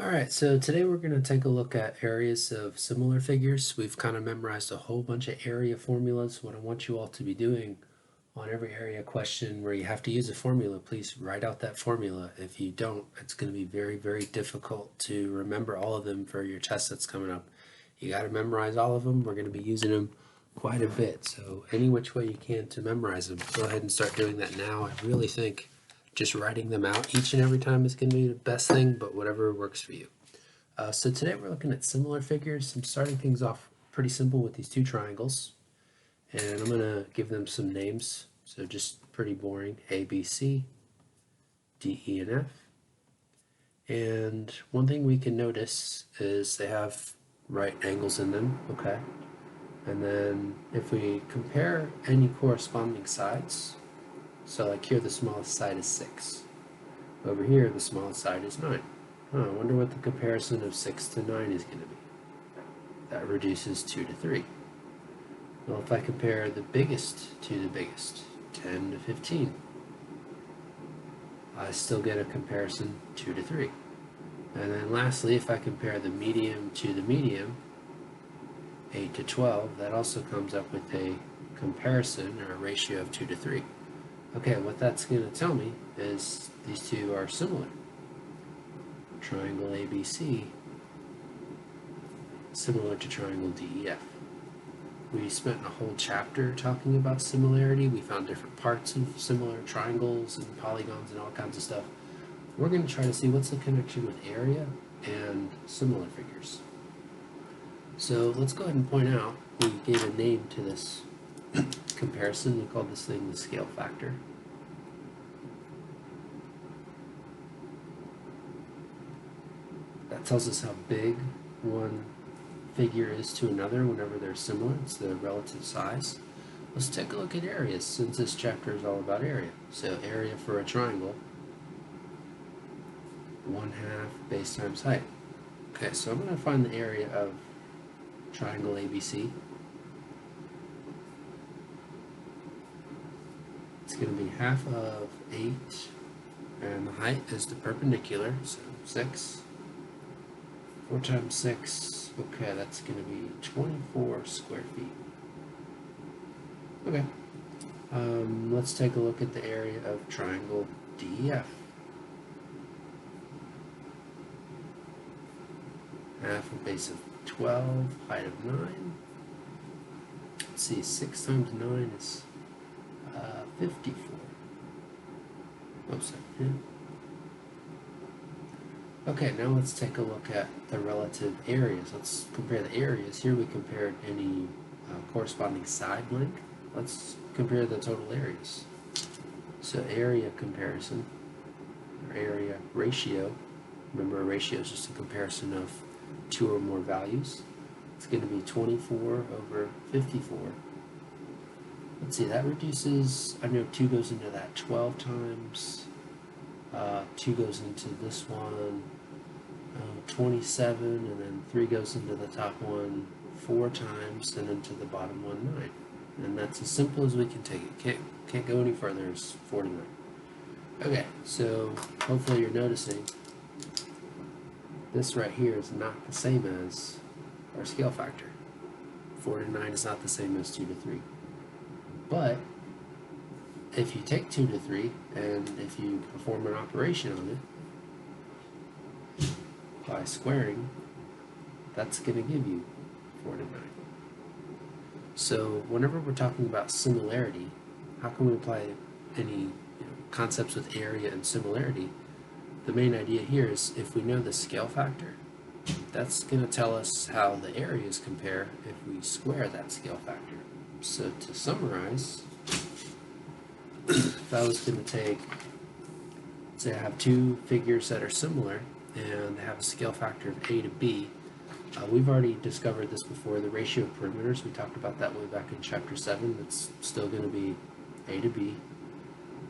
Alright, so today we're going to take a look at areas of similar figures. We've kind of memorized a whole bunch of area formulas. What I want you all to be doing on every area question where you have to use a formula, please write out that formula. If you don't, it's going to be very, very difficult to remember all of them for your test that's coming up. You got to memorize all of them. We're going to be using them quite a bit. So any which way you can to memorize them, go ahead and start doing that now. I really think just writing them out each and every time is going to be the best thing, but whatever works for you. So today we're looking at similar figures. I'm starting things off pretty simple with these two triangles, and I'm going to give them some names. So just pretty boring: A, B, C, D, E, and F. And one thing we can notice is they have right angles in them, okay? And then if we compare any corresponding sides, so like here the smallest side is 6. Over here the smallest side is 9. I wonder what the comparison of 6 to 9 is going to be. That reduces 2 to 3. Well, if I compare the biggest to the biggest, 10 to 15, I still get a comparison 2 to 3. And then lastly, if I compare the medium to the medium, 8 to 12, that also comes up with a comparison or a ratio of 2 to 3. Okay, what that's going to tell me is these two are similar. Triangle ABC similar to triangle DEF. We spent a whole chapter talking about similarity. We found different parts of similar triangles and polygons and all kinds of stuff. We're going to try to see what's the connection with area and similar figures. So let's go ahead and point out, we gave a name to this comparison. We called this thing the scale factor. That tells us how big one figure is to another whenever they're similar. It's the relative size. Let's take a look at areas since this chapter is all about area. So area for a triangle, 1/2 base times height. Okay, so I'm going to find the area of triangle ABC. It's going to be half of 8, and the height is the perpendicular, so 6. 4 times 6, okay, that's going to be 24 square feet. Okay, let's take a look at the area of triangle DEF. Half a base of 12, height of 9. Let's see, 6 times 9 is 54. Oh, sorry. Yeah. Okay, now let's take a look at the relative areas. Let's compare the areas. Here we compared any corresponding side length. Let's compare the total areas. So area comparison, or area ratio. Remember, a ratio is just a comparison of 2 or more values. It's going to be 24 over 54. Let's see, that reduces, I know 2 goes into that 12 times. 2 goes into this one, 27, and then 3 goes into the top one 4 times, and into the bottom one 9. And that's as simple as we can take it. Can't go any further. It's 49. Okay, so hopefully you're noticing this right here is not the same as our scale factor. 4 to 9 is not the same as 2 to 3. But if you take 2 to 3 and if you perform an operation on it by squaring, that's going to give you 4 to 9. So whenever we're talking about similarity, how can we apply any concepts with area and similarity? The main idea here is if we know the scale factor, that's going to tell us how the areas compare if we square that scale factor. So to summarize, if I was going to take, say I have two figures that are similar and they have a scale factor of A to B, we've already discovered this before, the ratio of perimeters. We talked about that way back in chapter 7. It's still going to be A to B.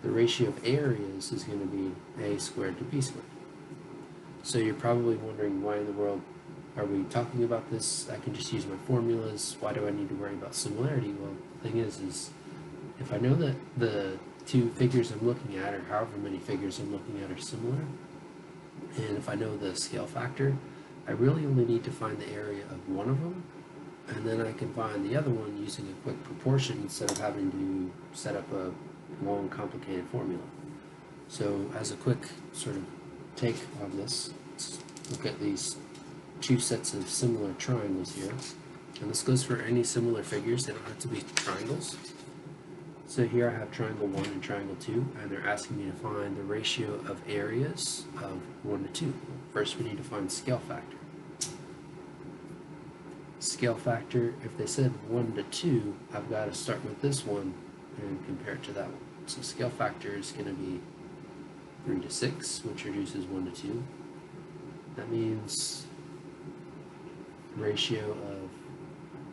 The ratio of areas is going to be A squared to B squared. So you're probably wondering, why in the world are we talking about this? I can just use my formulas. Why do I need to worry about similarity? Well, the thing is if I know that the two figures I'm looking at, or however many figures I'm looking at, are similar, And if I know the scale factor, I really only need to find the area of one of them, and then I can find the other one using a quick proportion instead of having to set up a long, complicated formula. So as a quick sort of take on this, let's look at these two sets of similar triangles here. And this goes for any similar figures, they don't have to be triangles. So here I have triangle 1 and triangle 2, and they're asking me to find the ratio of areas of 1 to 2. First we need to find scale factor. Scale factor, if they said 1 to 2, I've got to start with this one and compare it to that one. So scale factor is going to be 3 to 6, which reduces 1 to 2. That means ratio of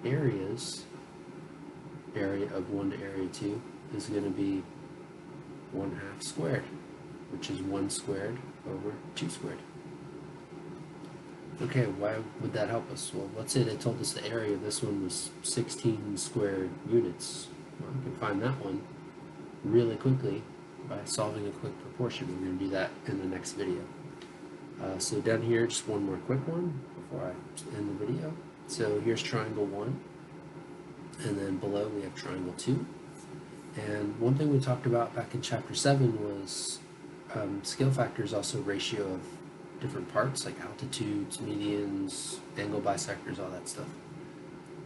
areas, area of 1 to area 2, is going to be 1/2 squared, which is 1 squared over 2 squared. Okay, why would that help us? Well, let's say they told us the area of this one was 16 square units. Well, we can find that one really quickly by solving a quick proportion. We're going to do that in the next video. So down here, just one more quick one before I end the video. So here's triangle 1, and then below we have triangle 2. And one thing we talked about back in chapter 7 was scale factor is also ratio of different parts like altitudes, medians, angle bisectors, all that stuff.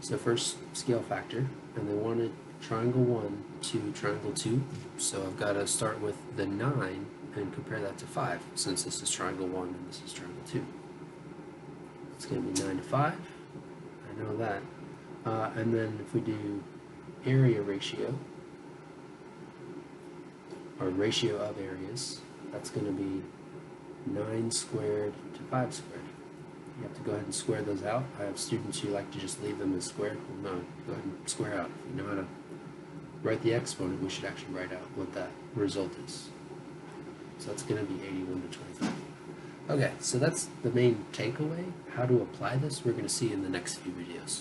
So first scale factor, and they wanted triangle 1 to triangle 2, so I've got to start with the 9 and compare that to 5, since this is triangle 1 and this is triangle 2. It's going to be 9 to 5, I know that. And then if we do area ratio, or ratio of areas, that's going to be 9 squared to 5 squared. You have to go ahead and square those out. I have students who like to just leave them as squared. Well, no, go ahead and square out. If you know how to write the exponent, we should actually write out what that result is. So that's going to be 81 to 25. Okay, so that's the main takeaway. How to apply this, we're going to see in the next few videos.